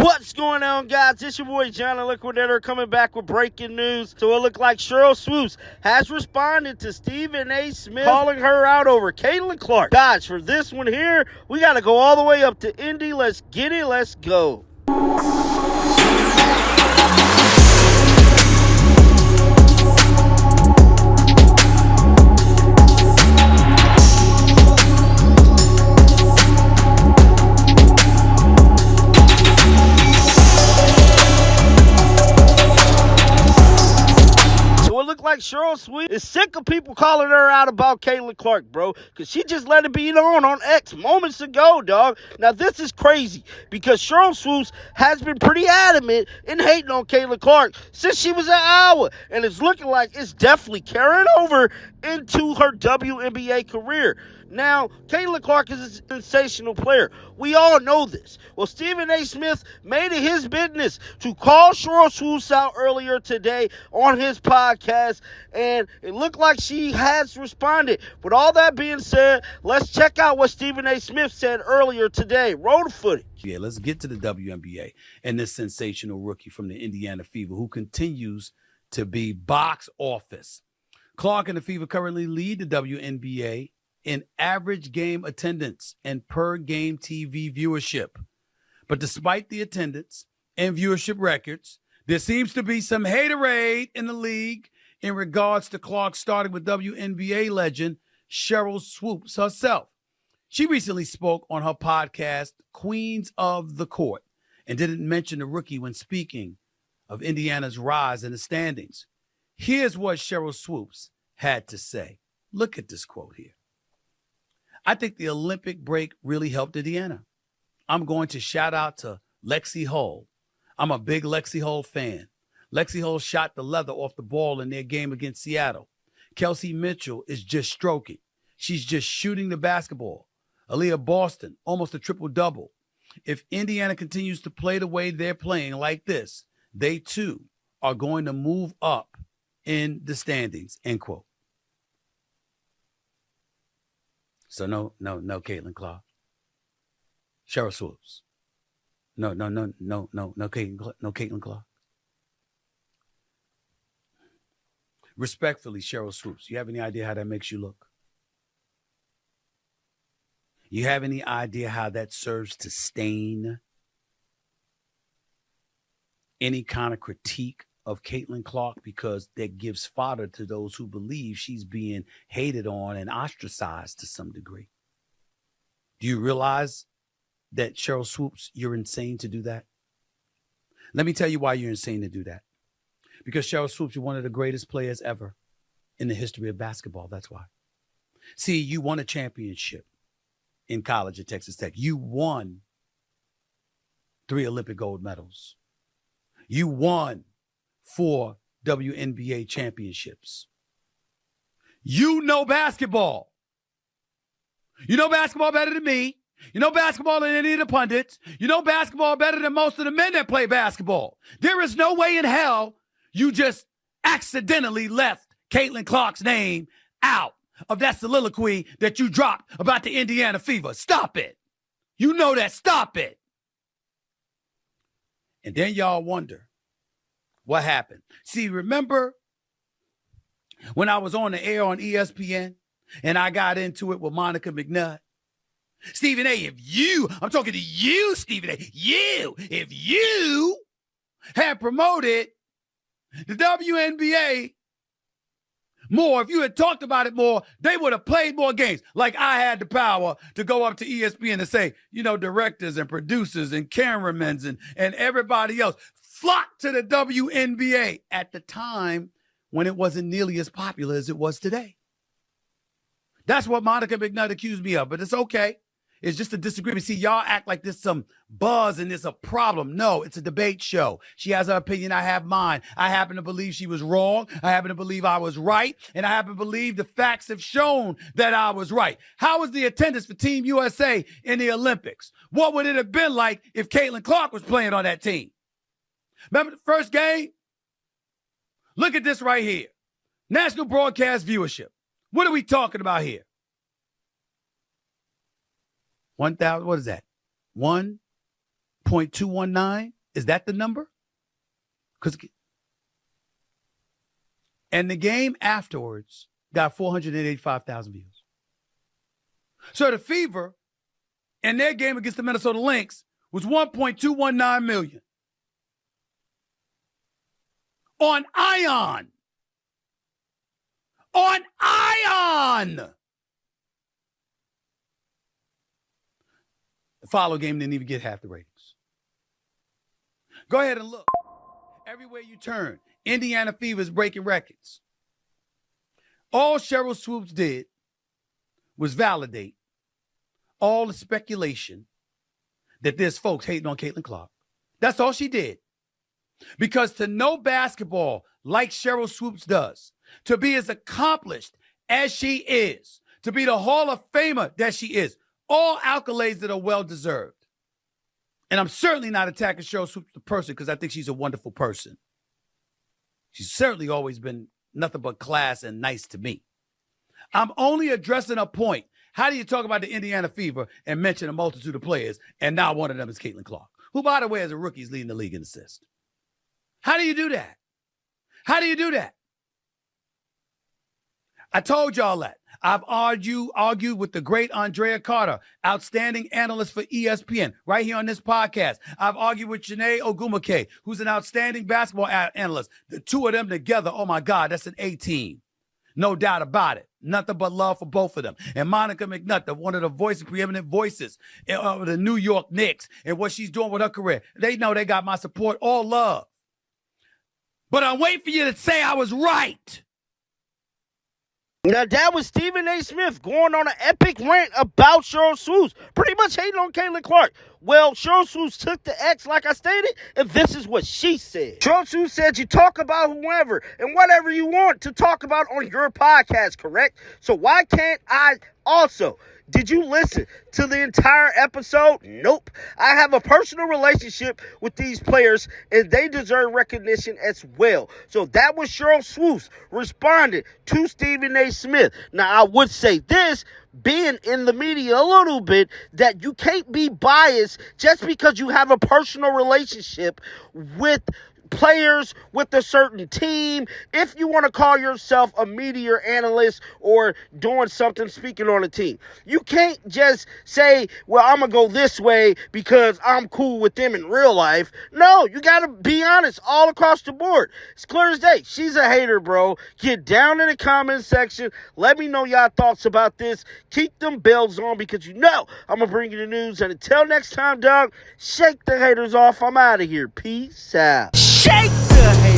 What's going on, guys? It's your boy John the Liquidator coming back with breaking news. So it looked like Sheryl Swoopes has responded to Stephen A. Smith calling her out over Caitlin Clark. Guys, for this one here, we got to go all the way up to Indy. Let's get it. Let's go. Like Sheryl Swoopes is sick of people calling her out about Caitlin Clark, bro, because she just let it be known on X moments ago, dog. Now, this is crazy because Sheryl Swoopes has been pretty adamant in hating on Caitlin Clark since she was at Iowa, and it's looking like it's definitely carrying over into her WNBA career. Now, Caitlin Clark is a sensational player. We all know this. Well, Stephen A. Smith made it his business to call Sheryl Swoopes out earlier today on his podcast, and it looked like she has responded. With all that being said, let's check out what Stephen A. Smith said earlier today. Roll the footage. Yeah, let's get to the WNBA and this sensational rookie from the Indiana Fever who continues to be box office. Clark and the Fever currently lead the WNBA in average game attendance and per game TV viewership. But despite the attendance and viewership records, there seems to be some haterade in the league in regards to Clark, starting with WNBA legend Sheryl Swoopes herself. She recently spoke on her podcast, Queens of the Court, and didn't mention the rookie when speaking of Indiana's rise in the standings. Here's what Sheryl Swoopes had to say. Look at this quote here. I think the Olympic break really helped Indiana. I'm going to shout out to Lexi Hull. I'm a big Lexi Hull fan. Lexi Hull shot the leather off the ball in their game against Seattle. Kelsey Mitchell is just stroking. She's just shooting the basketball. Aaliyah Boston, almost a triple-double. If Indiana continues to play the way they're playing like this, they too are going to move up in the standings, end quote. So no, Caitlin Clark. Sheryl Swoopes. No, Caitlin Clark. Respectfully, Sheryl Swoopes, you have any idea how that makes you look? You have any idea how that serves to stain any kind of critique of Caitlin Clark, because that gives fodder to those who believe she's being hated on and ostracized to some degree? Do you realize that, Sheryl Swoopes, you're insane to do that? Let me tell you why you're insane to do that. Because Sheryl Swoopes, you're one of the greatest players ever in the history of basketball. That's why. See, you won a championship in college at Texas Tech. You won 3 Olympic gold medals. You won 4 WNBA championships. You know basketball. You know basketball better than me. You know basketball than any of the pundits. You know basketball better than most of the men that play basketball. There is no way in hell you just accidentally left Caitlin Clark's name out of that soliloquy that you dropped about the Indiana Fever. Stop it. You know that. Stop it. And then y'all wonder what happened. See, remember when I was on the air on ESPN and I got into it with Monica McNutt? Stephen A., I'm talking to you, Stephen A., if you had promoted the WNBA more, if you had talked about it more, they would have played more games. Like I had the power to go up to ESPN and say, directors and producers and cameramen and everybody else flocked to the WNBA at the time when it wasn't nearly as popular as it was today. That's what Monica McNutt accused me of, but it's okay. It's just a disagreement. See, y'all act like there's some buzz and there's a problem. No, it's a debate show. She has her opinion. I have mine. I happen to believe she was wrong. I happen to believe I was right. And I happen to believe the facts have shown that I was right. How was the attendance for Team USA in the Olympics? What would it have been like if Caitlin Clark was playing on that team? Remember the first game? Look at this right here. National broadcast viewership. What are we talking about here? 1,000, what is that? 1.219 Is that the number? And the game afterwards got 485,000 views. So the Fever in their game against the Minnesota Lynx was 1.219 million. On Ion. On Ion. The follow game didn't even get half the ratings. Go ahead and look. Everywhere you turn, Indiana Fever is breaking records. All Sheryl Swoopes did was validate all the speculation that there's folks hating on Caitlin Clark. That's all she did. Because to know basketball like Sheryl Swoopes does, to be as accomplished as she is, to be the Hall of Famer that she is, all accolades that are well-deserved. And I'm certainly not attacking Sheryl Swoopes the person because I think she's a wonderful person. She's certainly always been nothing but class and nice to me. I'm only addressing a point. How do you talk about the Indiana Fever and mention a multitude of players and now one of them is Caitlin Clark, who, by the way, as a rookie is leading the league in assists? How do you do that? How do you do that? I told y'all that. I've argued with the great Andrea Carter, outstanding analyst for ESPN, right here on this podcast. I've argued with Janae Ogumake, who's an outstanding basketball analyst. The two of them together, oh my God, that's an A team. No doubt about it. Nothing but love for both of them. And Monica McNutt, one of the preeminent voices of the New York Knicks and what she's doing with her career. They know they got my support, all love. But I'm waiting for you to say I was right. Now, that was Stephen A. Smith going on an epic rant about Sheryl Swoopes, pretty much hating on Caitlin Clark. Well, Sheryl Swoopes took the X, like I stated, and this is what she said. Sheryl Swoopes said you talk about whoever and whatever you want to talk about on your podcast, correct? So why can't I also? Did you listen to the entire episode? Nope. I have a personal relationship with these players, and they deserve recognition as well. So that was Sheryl Swoopes responding to Stephen A. Smith. Now, I would say this, being in the media a little bit, that you can't be biased just because you have a personal relationship with players with a certain team. If you want to call yourself a media analyst or doing something speaking on a team, you can't just say, well, I'm going to go this way because I'm cool with them in real life. No, you got to be honest all across the board. It's clear as day. She's a hater, bro. Get down in the comment section. Let me know y'all thoughts about this. Keep them bells on because you know I'm going to bring you the news. And until next time, dog, shake the haters off. I'm out of here. Peace out. Shake the haters.